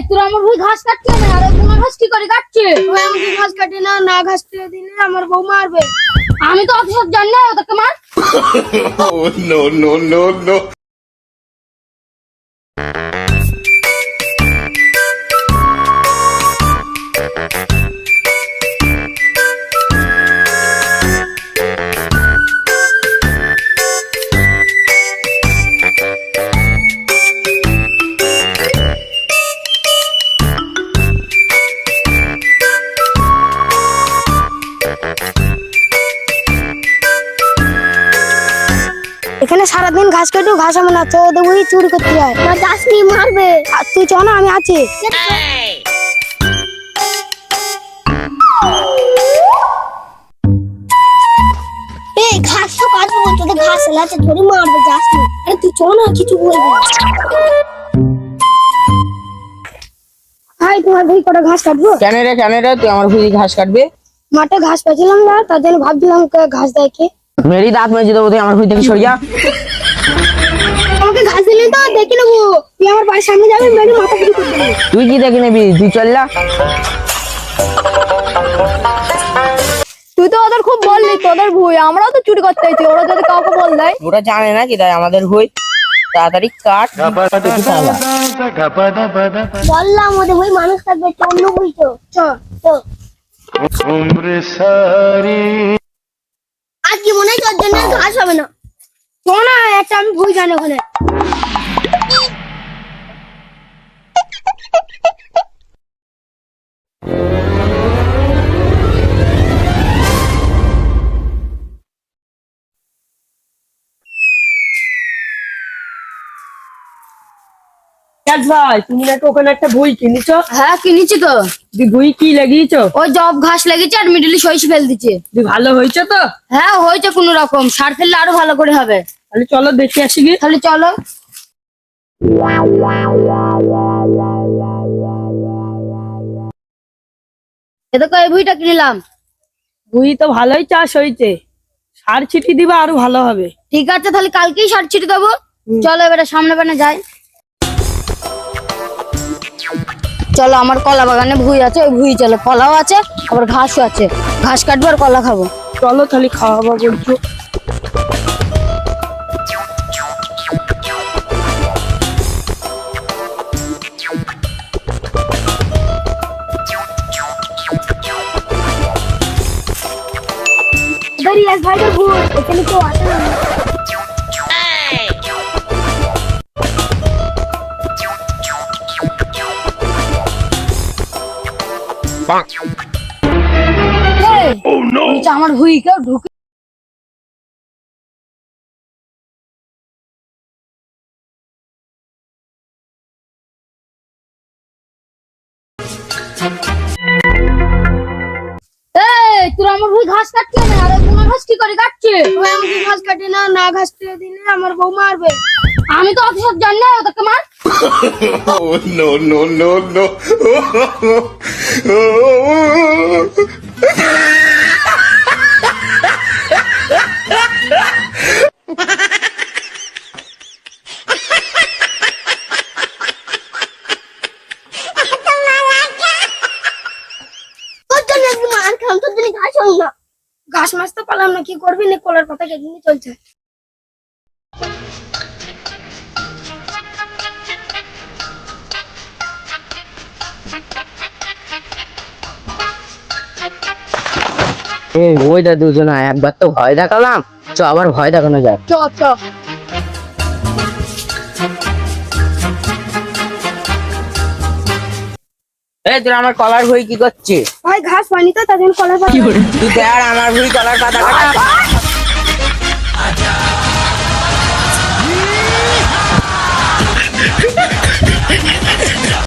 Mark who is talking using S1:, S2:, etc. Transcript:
S1: তোরা আমার ভুই ঘাস কাটছে না, আরে বুনা ঘাস কি করে কাটছে?
S2: তুই আমাকে ঘাস কাটি না, না ঘাস কেটে দিলে আমার বউ মারবে।
S1: আমি তো অত সব জানি না, ওদেরকে মার।
S3: Oh no no no no!
S2: এখানে সারাদিন ঘাস কেটে ঘাস আমার না, তো ওদের বই চুরি করতে যায় না, যাসনি মারবে। আর তুই চ না, আমি আছি। এই ঘাস তো কাটবো, তোদের ঘাস আছে ধরে মারবে, যাসনি। আরে তুই চ না, কিছু বলবি। ভাই তোমার ভাই কটা ঘাস কাটবো?
S4: কেন রে তুই আমার ভুঁই ঘাস কাটবে?
S2: মাঠে ঘাস পাচ্ছিলাম না, তার জন্য ভাবছিলাম ঘাস দেয় কে।
S4: মেরি দাঁত মেজে দেবো, তুই আমার ভুঁই থেকে সরিয়া।
S2: আমাকে ঘাস দিলে তো দেখে নেবো, তুই আমার বাড়ির সামনে যাবি, মেরে মাথা পিছু করে দেবো।
S4: তুই কি দেখে নিবি, তুই চল যা।
S1: তুই তো ওদের খুব বললি তোদের ভুই, আমরাও তো চুরি করতে চাইছি, ওরা যদি কাউকে বল দেয়।
S4: ওরা জানে না কি তাই আমাদের ভুঁই। তাড়াতাড়ি কাট।
S2: বললাম ওদের বই মানুষ থাকবে, অন্য বই তো। আজকে মনে হয় তোর জন্য ঘাস হবে না। শোনা একটা আমি ভুই জানি ওখানে।
S4: ভাই তুমি নাকি ওখানে একটা ভুঁই কিনেছো?
S1: হ্যাঁ কিনেছি তো।
S4: তুই ভুঁই কি লাগিয়েছো?
S1: ওই জব ঘাস লেগেছে আর মিডিলে সইস ফেল দিচ্ছে।
S4: তুই ভালো হয়েছে তো?
S1: হ্যাঁ হয়েছে কোন রকম, সার ফেললে আরো ভালো করে হবে।
S4: তাহলে চলো দেখে আসি গিয়ে।
S1: তাহলে চলো। এদিকে এই ভুইটা কিনলাম।
S4: ভুঁই তো ভালোই চাষ হয়েছে, সার ছিটি দিবা আরো ভালো হবে।
S1: ঠিক আছে তাহলে কালকেই সার ছিটে দেবো। চলো এবারে সামনে বানে যাই। চলো আমার কলা বাগানে ভুঁই আছে, ওই ভুঁই চলো, কলাও আছে আবার ঘাসও আছে, ঘাস কাটবো আর কলা খাবো।
S4: চলো তাহলে খাওয়াবো বলছো।
S2: রিয়াজ ভাইয়ের ভুই, এখানে কেউ আসে না।
S1: নিচে আমার ভুঁই কেউ ঢুকে। তোরা আমার ভুঁই ঘাস কাটছে না, আরে বুনা ঘাস কি করে কাটছে?
S2: তুই আমাকে ঘাস কাটি না, না ঘাস কেটে দিলে আমার বউ মারবে।
S1: আমি তো অত সব জানি না, ওদেরকে মার।
S3: Oh no no no no!
S2: তোর জন্য একদম মার খাম, তোর জন্য ঘাস হই না। ঘাস মাছ তো পালাম না, কি করবি না, কলার পাতা কেটে নিয়ে চলছে।
S4: ওই দা দুজনা একবার তো ভয় দেখালাম, চ আবার ভয় দেখানো যায়।
S1: চ চ।
S4: এই তুই আমার কলার ভুঁই কি করছিস?
S2: ভাই ঘাস পানি তো, তার জন্য কলার পাতা।
S4: তুই দেখ আমার ভুঁই কলার পাতা কাটা।